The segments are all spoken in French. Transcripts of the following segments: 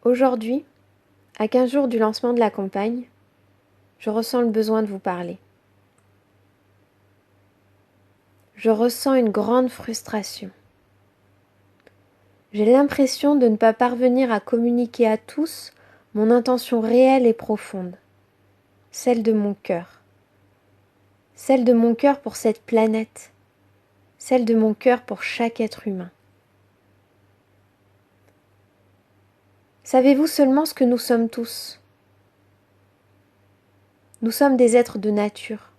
Aujourd'hui, à 15 jours du lancement de la campagne, je ressens le besoin de vous parler. Je ressens une grande frustration. J'ai l'impression de ne pas parvenir à communiquer à tous mon intention réelle et profonde, celle de mon cœur. Celle de mon cœur pour cette planète, celle de mon cœur pour chaque être humain. Savez-vous seulement ce que nous sommes tous? Nous sommes des êtres de nature,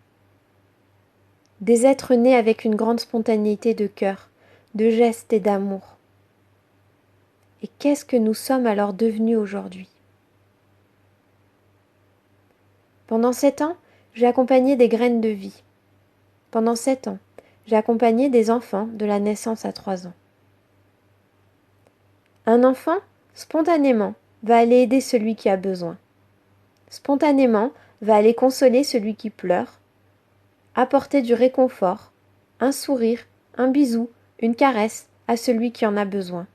des êtres nés avec une grande spontanéité de cœur, de gestes et d'amour. Et qu'est-ce que nous sommes alors devenus aujourd'hui? Pendant 7 ans, j'ai accompagné des graines de vie. Pendant 7 ans, j'ai accompagné des enfants de la naissance à 3 ans. Un enfant, spontanément, va aller aider celui qui a besoin. Spontanément, va aller consoler celui qui pleure, apporter du réconfort, un sourire, un bisou, une caresse à celui qui en a besoin.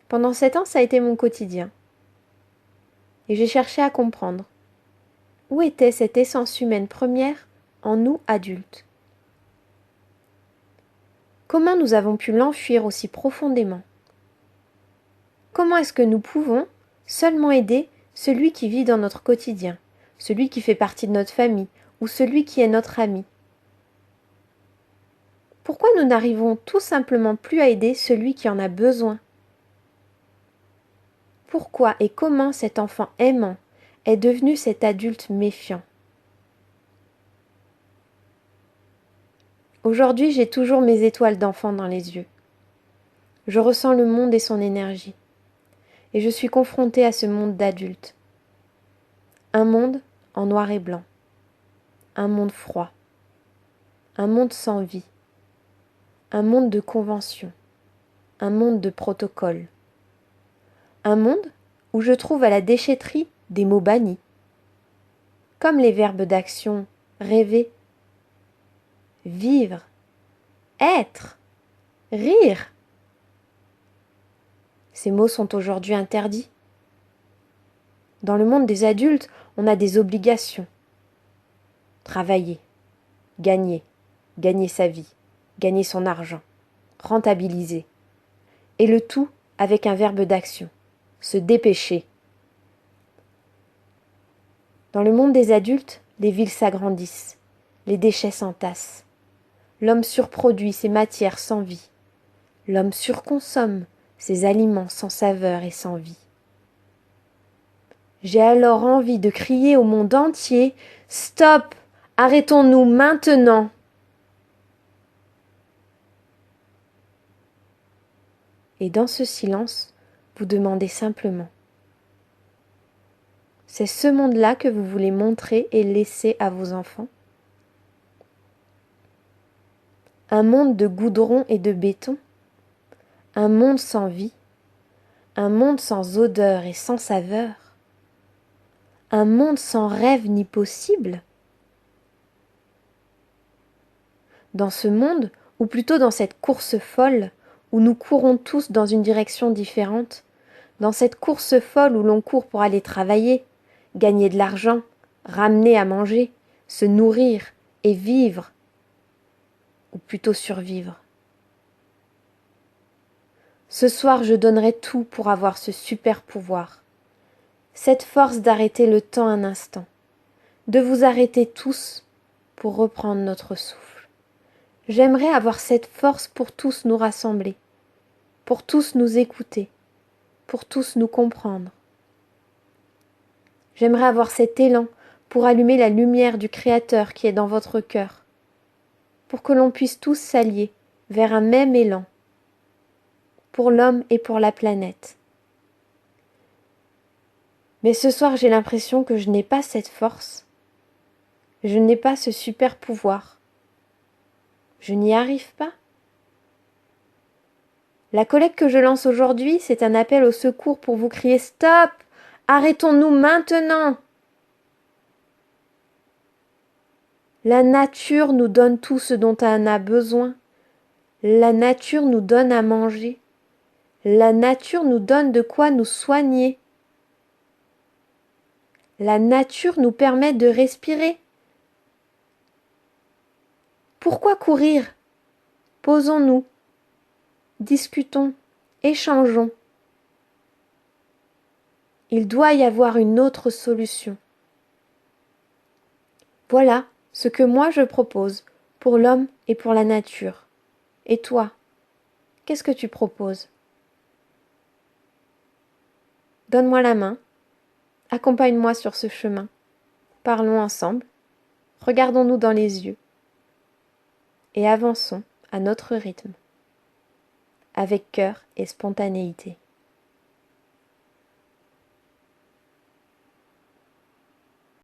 Pendant 7 ans, ça a été mon quotidien. Et j'ai cherché à comprendre. Où était cette essence humaine première en nous adultes? Comment nous avons pu l'enfuir aussi profondément? Comment est-ce que nous pouvons seulement aider celui qui vit dans notre quotidien, celui qui fait partie de notre famille ou celui qui est notre ami? Pourquoi nous n'arrivons tout simplement plus à aider celui qui en a besoin? Pourquoi et comment cet enfant aimant est devenu cet adulte méfiant? Aujourd'hui, j'ai toujours mes étoiles d'enfant dans les yeux. Je ressens le monde et son énergie. Et je suis confrontée à ce monde d'adulte. Un monde en noir et blanc. Un monde froid. Un monde sans vie. Un monde de conventions. Un monde de protocoles. Un monde où je trouve à la déchetterie des mots bannis. Comme les verbes d'action rêver, vivre, être, rire. Ces mots sont aujourd'hui interdits. Dans le monde des adultes, on a des obligations. Travailler, gagner sa vie, gagner son argent, rentabiliser. Et le tout avec un verbe d'action, se dépêcher. Dans le monde des adultes, les villes s'agrandissent, les déchets s'entassent. L'homme surproduit ses matières sans vie. L'homme surconsomme ses aliments sans saveur et sans vie. J'ai alors envie de crier au monde entier « Stop! Arrêtons-nous maintenant !» Et dans ce silence, vous demandez simplement. C'est ce monde-là que vous voulez montrer et laisser à vos enfants? Un monde de goudron et de béton? Un monde sans vie? Un monde sans odeur et sans saveur? Un monde sans rêve ni possible? Dans ce monde, ou plutôt dans cette course folle, où nous courons tous dans une direction différente, dans cette course folle où l'on court pour aller travailler, gagner de l'argent, ramener à manger, se nourrir et vivre, ou plutôt survivre. Ce soir, je donnerai tout pour avoir ce super pouvoir, cette force d'arrêter le temps un instant, de vous arrêter tous pour reprendre notre souffle. J'aimerais avoir cette force pour tous nous rassembler, pour tous nous écouter, pour tous nous comprendre. J'aimerais avoir cet élan pour allumer la lumière du Créateur qui est dans votre cœur, pour que l'on puisse tous s'allier vers un même élan, pour l'homme et pour la planète. Mais ce soir, j'ai l'impression que je n'ai pas cette force, je n'ai pas ce super pouvoir. Je n'y arrive pas. La collecte que je lance aujourd'hui, c'est un appel au secours pour vous crier « Stop! Arrêtons-nous maintenant !» La nature nous donne tout ce dont elle en a besoin. La nature nous donne à manger. La nature nous donne de quoi nous soigner. La nature nous permet de respirer. Pourquoi courir? Posons-nous, discutons, échangeons. Il doit y avoir une autre solution. Voilà ce que moi je propose pour l'homme et pour la nature. Et toi, qu'est-ce que tu proposes? Donne-moi la main, accompagne-moi sur ce chemin. Parlons ensemble, regardons-nous dans les yeux et avançons à notre rythme, avec cœur et spontanéité.